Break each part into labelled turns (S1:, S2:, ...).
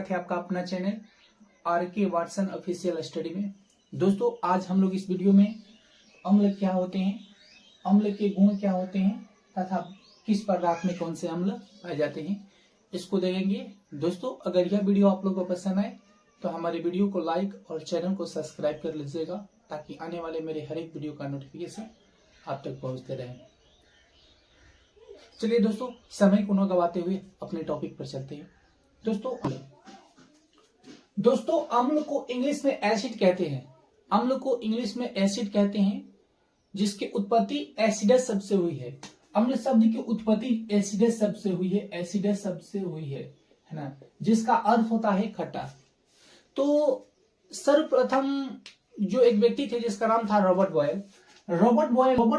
S1: स्वागत है आपका अपना channel R K. Watson official study में। दोस्तों आज हम लोग इस वीडियो में अम्ल क्या होते हैं, अम्ल के गुण क्या होते हैं तथा किस पदार्थ में कौन से अम्ल पाए जाते हैं इसको देखेंगे। दोस्तों अगर यह वीडियो आप लोगों को पसंद आए तो हमारे वीडियो को लाइक और चैनल को सब्सक्राइब कर लीजिएगा ताकि आने वाले मेरे हर एक वीडियो का नोटिफिकेशन आप तक पहुंचते रहे। चलिए दोस्तों समय को न गवाते हुए अपने टॉपिक पर चलते हैं। दोस्तों अम्ल को इंग्लिश में एसिड कहते हैं। अम्ल को इंग्लिश में एसिड कहते हैं जिसकी उत्पत्ति एसिडस शब्द से हुई है। अम्ल शब्द की उत्पत्ति एसिडस शब्द से हुई है, एसिडस शब्द से हुई है ना, जिसका अर्थ होता है खट्टा। तो सर्वप्रथम जो एक व्यक्ति थे जिसका नाम था रॉबर्ट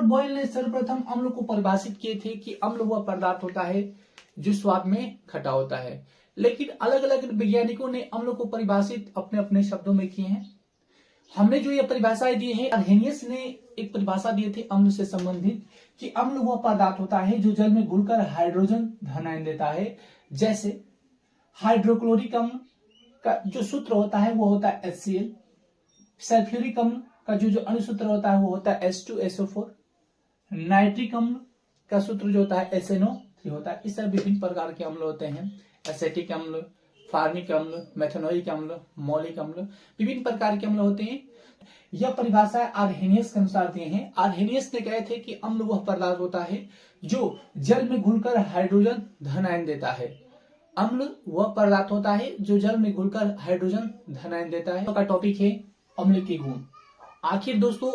S1: बॉयल ने सर्वप्रथम अम्ल को परिभाषित किए थे कि अम्ल वह पदार्थ होता है जो स्वाद में खट्टा होता है। लेकिन अलग अलग वैज्ञानिकों ने अम्ल को परिभाषित अपने अपने शब्दों में किए हैं। हमने जो ये परिभाषाएं दी है, अर्हेनियस ने एक परिभाषा दिए थे अम्ल से संबंधित कि अम्ल वह पदार्थ होता है जो जल में घुलकर हाइड्रोजन धन आयन देता है। जैसे हाइड्रोक्लोरिक अम्ल का जो सूत्र होता है वो होता है HCl, सल्फ्यूरिक अम्ल का जो अणुसूत्र होता है वो होता है H2SO4, नाइट्रिक अम्ल का सूत्र जो होता है SNO3 होता है। इस तरह विभिन्न प्रकार के अम्ल होते हैं, एसेटिक अम्ल, फार्मिक अम्ल, मेथनोइक अम्ल, मौलिक अम्ल, विभिन्न प्रकार के अम्ल होते हैं। यह परिभाषा अर्हेनियस के अनुसार दिए हैं। अर्हेनियस ने कहे थे कि अम्ल वह पदार्थ होता है जो जल में घुलकर हाइड्रोजन धन आयन देता है। अम्ल वह पदार्थ होता है जो जल में घुलकर हाइड्रोजन धन आयन देता है। का टॉपिक है अम्ल के गुण। आखिर दोस्तों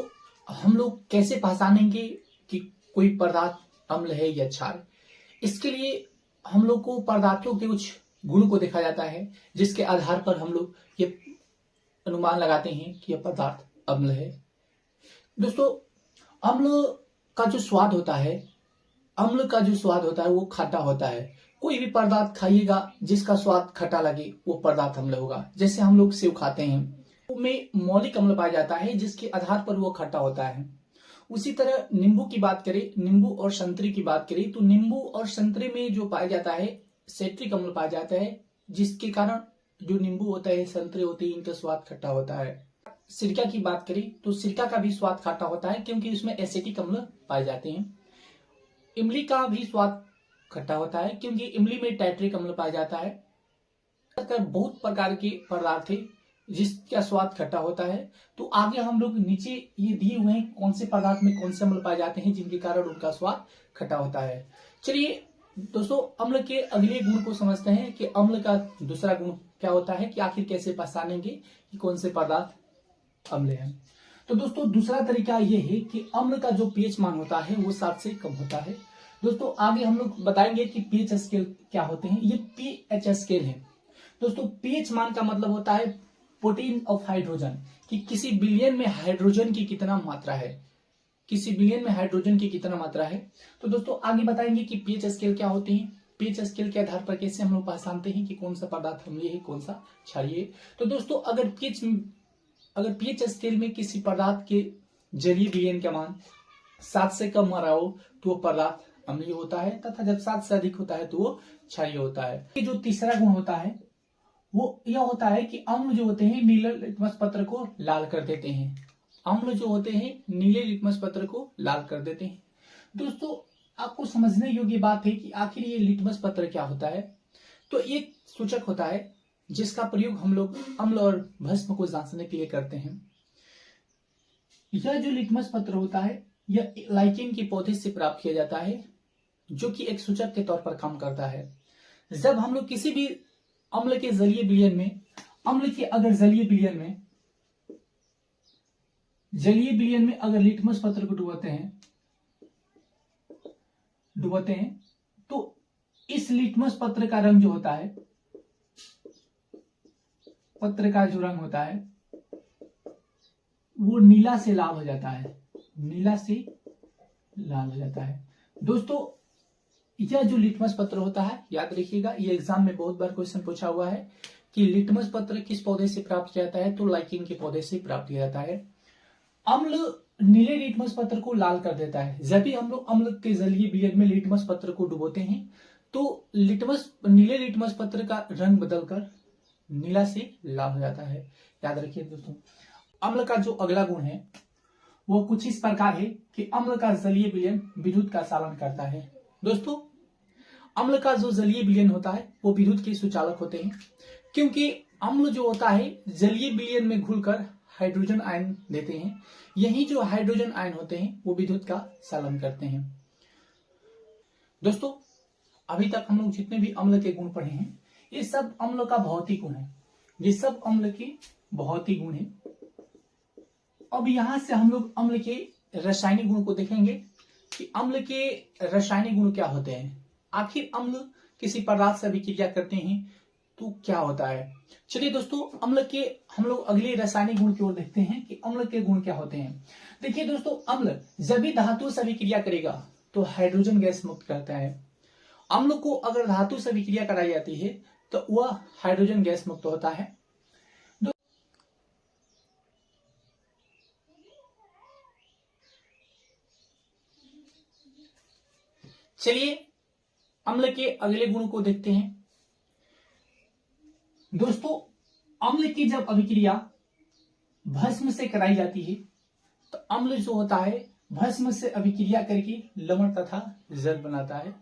S1: हम लोग कैसे पहचानेंगे कि कोई पदार्थ अम्ल है या क्षार? इसके लिए हम लोग को पदार्थों के कुछ गुण को देखा जाता है जिसके आधार पर हम लोग ये अनुमान लगाते हैं कि यह पदार्थ अम्ल है। दोस्तों अम्ल का जो स्वाद होता है, अम्ल का जो स्वाद होता है वो खट्टा होता है। कोई भी पदार्थ खाइएगा जिसका स्वाद खट्टा लगे वो पदार्थ अम्ल होगा। जैसे हम लोग सेव खाते हैं में मौलिक अम्ल पाया जाता है जिसके आधार पर वो खट्टा होता है। उसी तरह नींबू की बात करें, नींबू और संतरे की बात करें तो नींबू और संतरे में जो पाया जाता है सिट्रिक अम्ल पाया जाता है, जिसके कारण जो नींबू होता है, संतरे होते हैं, इनका स्वाद खट्टा होता है। सिरका की बात करें तो सिरका का भी स्वाद खट्टा होता है क्योंकि उसमें एसिटिक अम्ल पाए जाते हैं। इमली का भी स्वाद खट्टा होता है क्योंकि इमली में टाइट्रिक अम्ल पाया जाता है। बहुत प्रकार के पदार्थ है जिसका स्वाद खट्टा होता है। तो आगे हम लोग नीचे ये दिए हुए हैं कौन से पदार्थ में कौन से अम्ल पाए जाते हैं जिनके कारण उनका स्वाद खट्टा होता है। चलिए दोस्तों अम्ल के अगले गुण को समझते हैं कि अम्ल का दूसरा गुण क्या होता है, कि आखिर कैसे पहचानेंगे कि कौन से पदार्थ अम्ल है। तो दोस्तों दूसरा तरीका ये है कि अम्ल का जो पीएच मान होता है वो 7 से कम होता है। दोस्तों आगे हम लोग बताएंगे कि पीएच स्केल क्या होते हैं। ये पीएच स्केल है। दोस्तों पीएच मान का मतलब होता है प्रोटीन ऑफ हाइड्रोजन, कि किसी बिलियन में हाइड्रोजन की कितना मात्रा है, किसी बिलियन में हाइड्रोजन की कितना मात्रा है। तो दोस्तों आगे बताएंगे कि पीएच स्केल क्या होते हैं, पीएच स्केल के आधार पर कैसे हम लोग पहचानते हैं कि कौन सा पदार्थ अम्लीय है कौन सा क्षारीय है। तो दोस्तों अगर पीएच स्केल में किसी पदार्थ के जलीय विलयन का मान 7 से कम आ रहा हो तो वो पदार्थ अम्लीय होता है, तथा जब 7 से अधिक होता है तो वो क्षारीय होता है। जो तीसरा गुण होता है वो यह होता है कि अम्ल जो होते हैं नीले लिटमस पत्र को लाल कर देते हैं। अम्ल जो होते हैं नीले लिटमस पत्र को लाल कर देते हैं। दोस्तों आपको समझने योग्य बात है कि आखिर ये लिटमस पत्र क्या होता है। तो एक सूचक होता है जिसका प्रयोग हम लोग अम्ल और भस्म को जांचने के लिए करते हैं। यह जो लिटमस पत्र होता है यह लाइकेन के पौधे से प्राप्त किया जाता है, जो कि एक सूचक के तौर पर काम करता है। जब हम लोग किसी भी अम्ल के जलीय विलयन में, अम्ल के अगर जलीय विलयन में अगर लिटमस पत्र को डुबाते हैं तो इस लिटमस पत्र का रंग जो होता है, पत्र का जो रंग होता है वो नीला से लाल हो जाता है, नीला से लाल हो जाता है। दोस्तों यह जो लिटमस पत्र होता है याद रखिएगा, ये एग्जाम में बहुत बार क्वेश्चन पूछा हुआ है कि लिटमस पत्र किस पौधे से प्राप्त किया जाता है, तो लाइकेन के पौधे से प्राप्त किया जाता है। अम्ल नीले लिटमस पत्र को लाल कर देता है। जब भी हम लोग अम्ल के जलीय विलयन में लिटमस पत्र को डुबोते हैं तो नीले लिटमस पत्र का रंग बदलकर नीला से लाल हो जाता है। याद रखिए दोस्तों। अम्ल का जो अगला गुण है वो कुछ इस प्रकार है कि अम्ल का जलीय विलयन विद्युत का चालन करता है। दोस्तों, अम्ल का जो जलीय विलयन होता है वो विद्युत के सुचालक होते हैं, क्योंकि अम्ल जो होता है जलीय विलयन में घुलकर हाइड्रोजन आयन देते हैं। यही जो हाइड्रोजन आयन होते हैं वो विद्युत का चालन करते हैं। दोस्तों, अभी तक हम लोग जितने भी अम्ल के गुण पढ़े हैं ये सब अम्ल का भौतिक गुण है, ये सब अम्ल के भौतिक गुण है। अब यहां से हम लोग अम्ल के रासायनिक गुण को देखेंगे कि अम्ल के रासायनिक गुण क्या होते हैं। आखिर अम्ल किसी पदार्थ से अभिक्रिया करते हैं तो क्या होता है। चलिए दोस्तों, अम्ल के हम लोग अगले रासायनिक गुण की ओर देखते हैं कि अम्ल के गुण क्या होते हैं। देखिए दोस्तों, अम्ल जब भी धातु से अभिक्रिया करेगा तो हाइड्रोजन गैस मुक्त करता है। अम्ल को अगर धातु से अभिक्रिया कराई जाती है तो वह हाइड्रोजन गैस मुक्त होता है। चलिए अम्ल के अगले गुण को देखते हैं। दोस्तों, अम्ल की जब अभिक्रिया भस्म से कराई जाती है तो अम्ल जो होता है भस्म से अभिक्रिया करके लवण तथा जल बनाता है।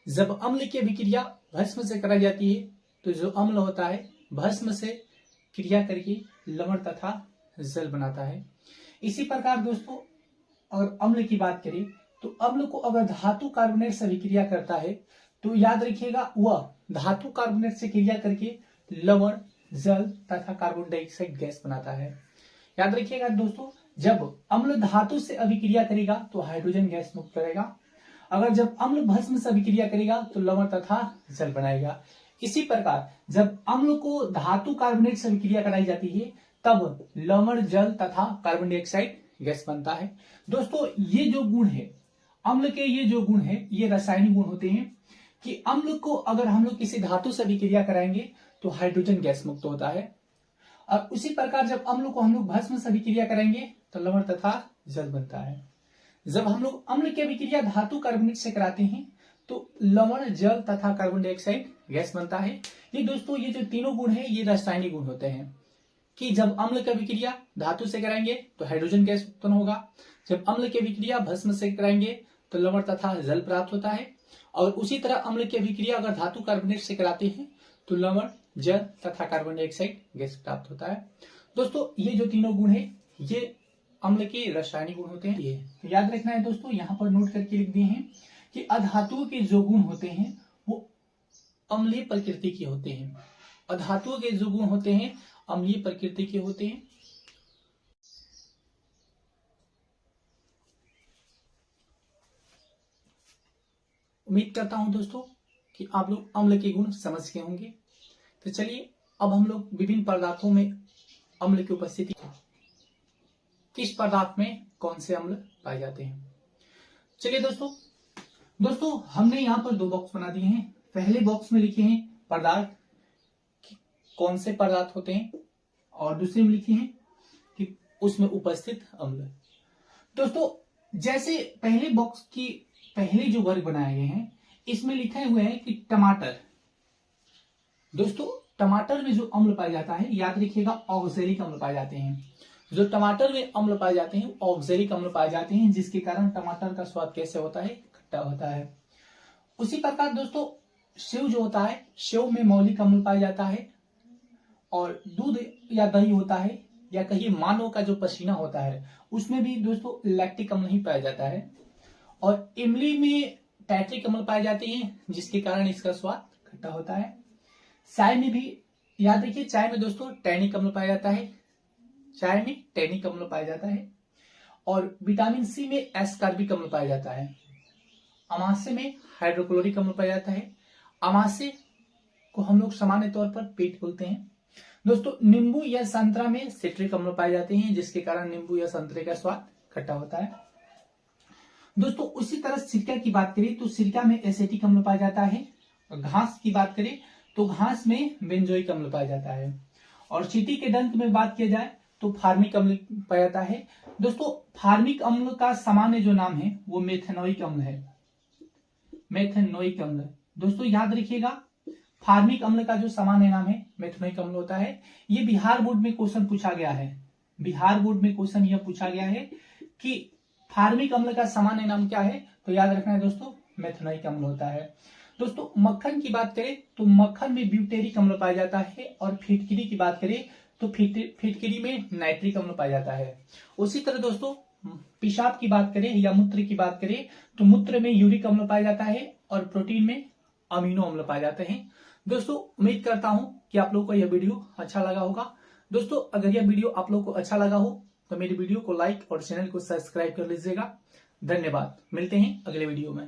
S1: जब अम्ल की अभिक्रिया भस्म से कराई जाती है तो जो अम्ल होता है भस्म से क्रिया करके लवण तथा जल बनाता है। इसी प्रकार दोस्तों, अगर अम्ल की बात करें तो अम्ल को अगर धातु कार्बोनेट से अभिक्रिया करता है तो याद रखिएगा वह धातु कार्बोनेट से क्रिया करके लवण, जल तथा कार्बन डाइऑक्साइड गैस बनाता है। याद रखिएगा दोस्तों, जब अम्ल धातु से अभिक्रिया करेगा तो हाइड्रोजन गैस मुक्त करेगा। अगर जब अम्ल भस्म से अभिक्रिया करेगा तो लवण तथा जल बनाएगा। इसी प्रकार जब अम्ल को धातु कार्बोनेट से अभिक्रिया कराई जाती है तब लवण, जल तथा कार्बन डाइऑक्साइड गैस बनता है। दोस्तों, ये जो गुण है अम्ल के, ये जो गुण है ये रासायनिक गुण होते हैं कि अम्ल को अगर हम लोग किसी धातु से अभिक्रिया कराएंगे तो हाइड्रोजन गैस मुक्त होता है। और उसी प्रकार जब अम्ल को हम लोग भस्म से अभिक्रिया करेंगे तो लवण तथा जल बनता है। जब हम लोग अम्ल की अभिक्रिया धातु कार्बोनेट से कराते हैं तो लवण, जल तथा कार्बन डाइऑक्साइड गैस बनता है। ये दोस्तों, ये जो तीनों गुण है ये रासायनिक गुण होते हैं कि जब अम्ल की अभिक्रिया धातु से कराएंगे तो हाइड्रोजन गैस उत्पन्न होगा, जब अम्ल की अभिक्रिया भस्म से कराएंगे तो लवण तथा जल प्राप्त होता है, और उसी तरह अम्ल की अभिक्रिया अगर धातु कार्बोनेट से कराते हैं तो लवण, जल तथा कार्बन डाइऑक्साइड गैस प्राप्त होता है। दोस्तों, ये जो तीनों गुण है ये अम्ल के रासायनिक गुण होते हैं। ये तो याद रखना है दोस्तों, यहाँ पर नोट करके लिख दिए हैं कि अधातुओं के जो गुण होते हैं वो अम्लीय प्रकृति के होते हैं। अधातुओं के जो गुण होते हैं अम्लीय प्रकृति के होते हैं। उम्मीद करता हूं दोस्तों कि आप लोग अम्ल के गुण समझ गए होंगे। तो चलिए अब हम लोग विभिन्न पदार्थों में अम्ल की उपस्थिति, किस पदार्थ में कौन से अम्ल पाए जाते हैं। चलिए दोस्तों हमने यहाँ पर दो बॉक्स बना दिए हैं। पहले बॉक्स में लिखे हैं पदार्थ, कौन से पदार्थ होते हैं, और दूसरे में लिखे हैं कि उसमें उपस्थित अम्ल। दोस्तों, जैसे पहले बॉक्स की पहले जो वर्ग बनाए गए हैं इसमें लिखे हुए हैं कि टमाटर। दोस्तों, टमाटर में जो अम्ल पाया जाता है याद रखिएगा ऑक्सैलिक अम्ल पाए जाते हैं। जो टमाटर में अम्ल पाए जाते हैं ऑक्सैलिक अम्ल पाए जाते हैं, जिसके कारण टमाटर का स्वाद कैसे होता है, खट्टा होता है। उसी प्रकार दोस्तों सेव जो होता है, सेव में मौलिक अम्ल पाया जाता है, और दूध या दही होता है या कहीं मानव का जो पसीना होता है उसमें भी दोस्तों लैक्टिक अम्ल ही पाया जाता है। और इमली में टैट्रिक अम्ल पाए जाते हैं, जिसके कारण इसका स्वाद खट्टा होता है। चाय में भी याद रखिए, चाय में दोस्तों टैनिक अम्ल पाया जाता है, चाय में टैनिक अम्ल पाया जाता है। और विटामिन सी में एस्कॉर्बिक अम्ल पाया जाता है। अमाशय में हाइड्रोक्लोरिक अम्ल पाया जाता है। अमाशय को हम लोग सामान्य तौर पर पेट बोलते हैं। दोस्तों, नींबू या संतरा में सिट्रिक अम्ल पाए जाते हैं, जिसके कारण नींबू या संतरे का स्वाद खट्टा होता है। दोस्तों, उसी तरह सिरका की बात करें तो सिरका में एसिटिक अम्ल पाया जाता है। और घास की बात करें तो घास में बेंजोइक अम्ल पाया जाता है। और चींटी के डंक में बात किया जाए तो फार्मिक अम्ल पाया जाता है। दोस्तों, फार्मिक अम्ल का सामान्य जो नाम है वो मेथेनोइक अम्ल है। मेथेनोइक अम्ल दोस्तों याद रखिएगा, फार्मिक अम्ल का जो सामान्य नाम है मेथनोइक अम्ल होता है। ये बिहार बोर्ड में क्वेश्चन पूछा गया है। बिहार बोर्ड में क्वेश्चन यह पूछा गया है कि फार्मिक अम्ल का सामान्य नाम क्या है, तो याद रखना है दोस्तों, मेथनोइक अम्ल होता है। दोस्तों मक्खन की बात करें तो मक्खन में ब्यूटेरिक अम्ल पाया जाता है, और फिटकिरी की बात करें तो फिटकिरी में नाइट्रिक अम्ल पाया जाता है। उसी तरह दोस्तों पेशाब की बात करें या मूत्र की बात करें तो मूत्र में यूरिक अम्ल पाया जाता है, और प्रोटीन में अमीनो अम्ल पाए जाते हैं। दोस्तों उम्मीद करता हूं कि आप लोगों को यह वीडियो अच्छा लगा होगा। दोस्तों अगर यह वीडियो आप लोगों को अच्छा लगा हो तो मेरी वीडियो को लाइक और चैनल को सब्सक्राइब कर लीजिएगा। धन्यवाद, मिलते हैं अगले वीडियो में।